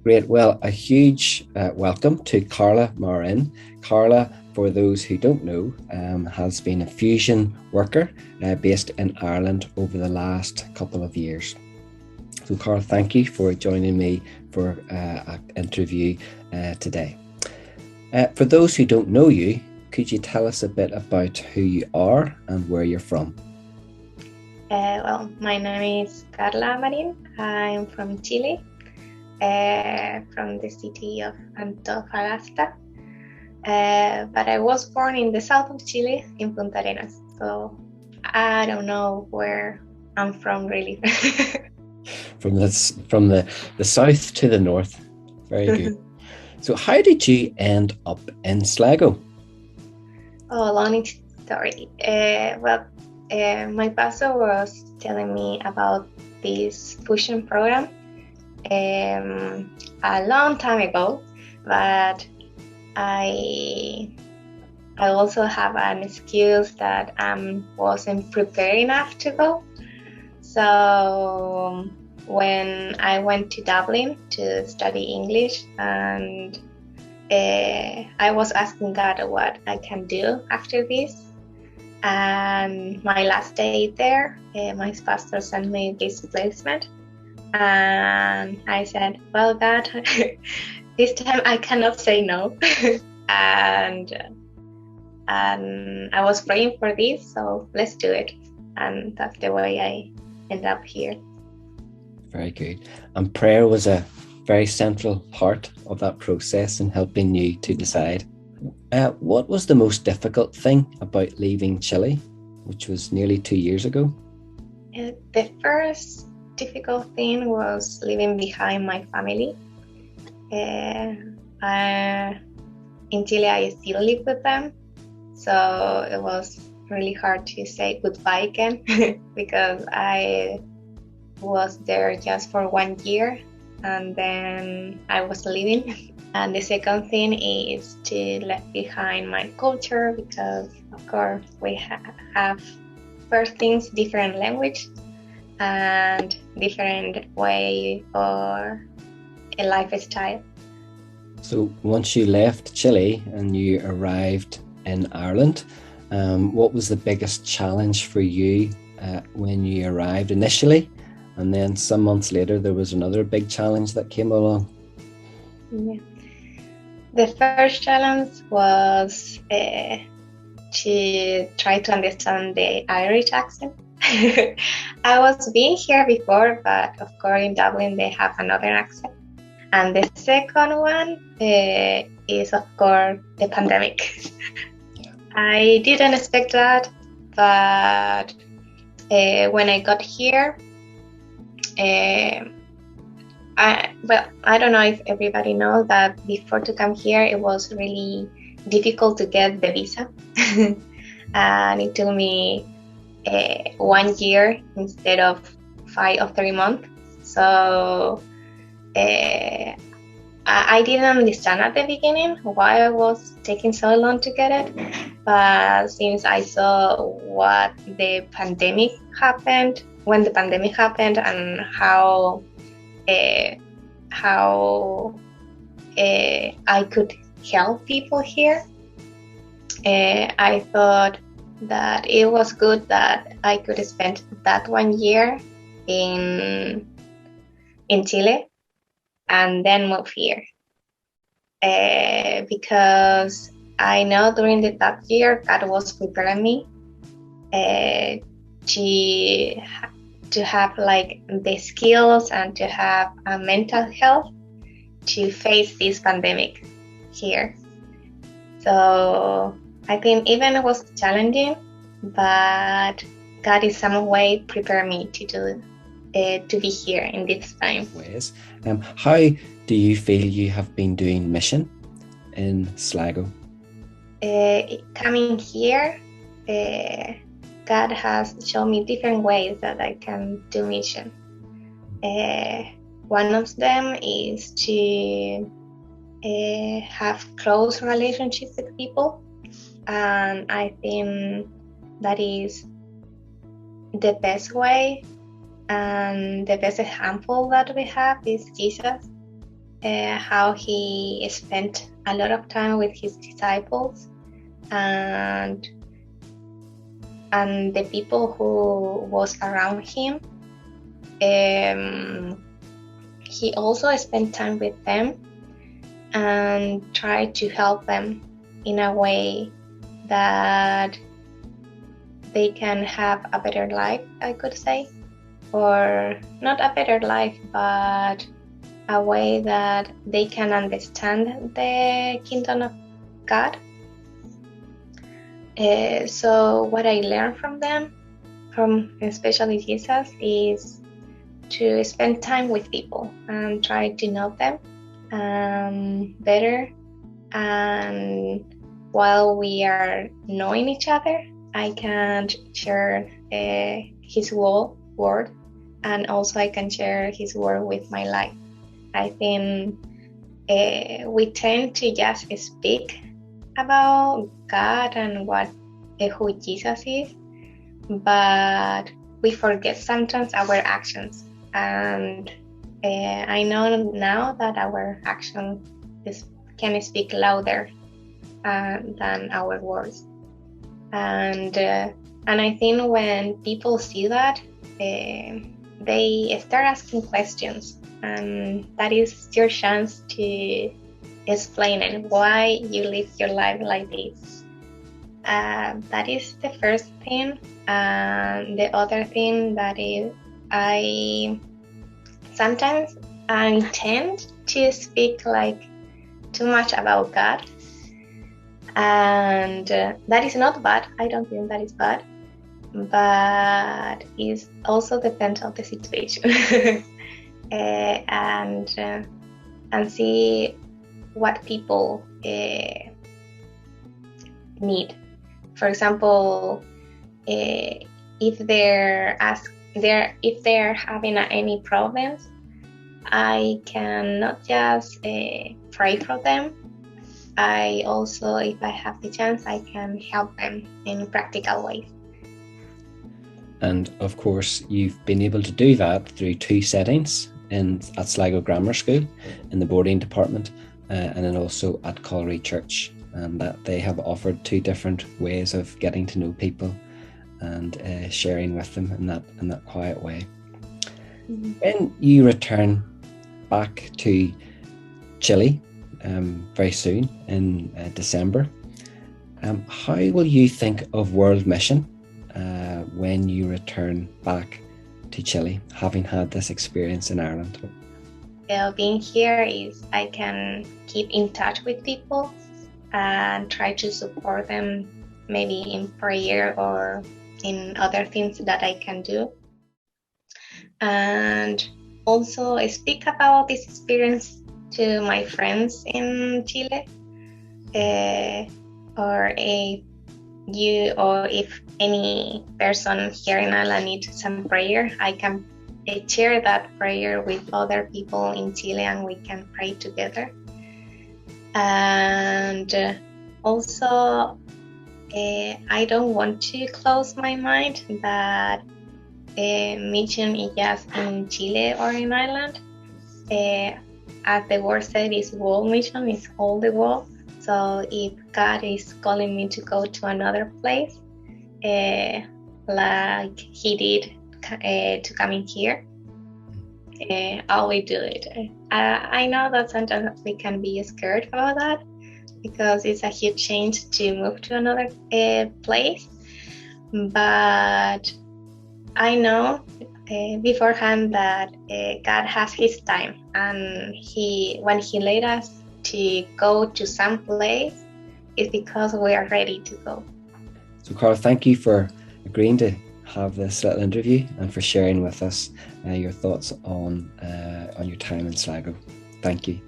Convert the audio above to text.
Great. Well, a huge welcome to Carla Marin. Carla, for those who don't know, has been a fusion worker based in Ireland over the last couple of years. So, Carla, thank you for joining me for an interview today. For those who don't know you, could you tell us a bit about who you are and where you're from? My name is Carla Marin. I'm from Chile, from the city of Antofagasta. But I was born in the south of Chile, in Punta Arenas. So I don't know where I'm from, really. From the south to the north. Very good. So, how did you end up in Sligo? Oh, long story. My pastor was telling me about this fusion program a long time ago, but I also have an excuse that I wasn't prepared enough to go. So when I went to Dublin to study English, and I was asking God what I can do after this. And my last day there, my pastor sent me this placement. And I said, well, God, this time I cannot say no. and I was praying for this, so let's do it. And that's the way I end up here. Very good. And prayer was a very central part of that process in helping you to decide. What was the most difficult thing about leaving Chile, which was nearly 2 years ago? The first difficult thing was leaving behind my family. In Chile, I still live with them, so it was really hard to say goodbye again because I was there just for 1 year and then I was leaving. And the second thing is to leave behind my culture because, of course, we have first things different language and different way or a lifestyle. So once you left Chile and you arrived in Ireland, what was the biggest challenge for you when you arrived initially? And then some months later, there was another big challenge that came along. Yeah. The first challenge was to try to understand the Irish accent. I was being here before, but of course in Dublin they have another accent. And the second one is, of course, the pandemic. Yeah. I didn't expect that, but when I got here, I don't know if everybody knows that before to come here, it was really difficult to get the visa. And it took me 1 year instead of 5 or 3 months. So I didn't understand at the beginning why it was taking so long to get it. But since I saw what the pandemic happened, when the pandemic happened and how I could help people here, I thought that it was good that I could spend that 1 year in Chile and then move here. Because I know during that year God was preparing me to have like the skills and to have a mental health to face this pandemic here. So I think even it was challenging, but God in some way prepared me to be here in this time. How do you feel you have been doing mission in Sligo? Coming here, God has shown me different ways that I can do mission. One of them is to have close relationships with people, and I think that is the best way, and the best example that we have is Jesus. how he spent a lot of time with his disciples and the people who was around him. He also spent time with them and tried to help them in a way that they can have a better life, I could say, or not a better life, but a way that they can understand the kingdom of God. So what I learned from them, from especially Jesus, is to spend time with people and try to know them better. And while we are knowing each other, I can share his word, and also I can share his word with my life. I think we tend to just speak about God and who Jesus is, but we forget sometimes our actions. And I know now that our actions can speak louder than our words. And I think when people see that, they start asking questions, and that is your chance to explain it, why you live your life like this. That is the first thing. The other thing that is, I sometimes tend to speak like too much about God, and that is not bad. I don't think that is bad, but it also depends on the situation. And see what people need. For example, if they're having any problems, I can not just pray for them. I also, if I have the chance, I can help them in practical ways. And of course, you've been able to do that through 2 settings at Sligo Grammar School in the boarding department, and then also at Colliery Church, and that they have offered 2 different ways of getting to know people and sharing with them in that quiet way. Mm-hmm. When you return back to Chile very soon in December, how will you think of World Mission when you return back to Chile, having had this experience in Ireland? Well, being here is I can keep in touch with people and try to support them, maybe in prayer or in other things that I can do. And also I speak about this experience to my friends in Chile, or if any person here in Ireland needs some prayer, I can share that prayer with other people in Chile and we can pray together. And also, I don't want to close my mind that mission is just in Chile or in Ireland. As the word said, is world mission, is all the world. So if God is calling me to go to another place, like He did to come in here, I will do it. I know that sometimes we can be scared about that because it's a huge change to move to another place. But I know beforehand that God has His time, and when He led us to go to some place, it's because we are ready to go. So, Carla, thank you for agreeing to have this little interview and for sharing with us your thoughts on your time in Sligo. Thank you.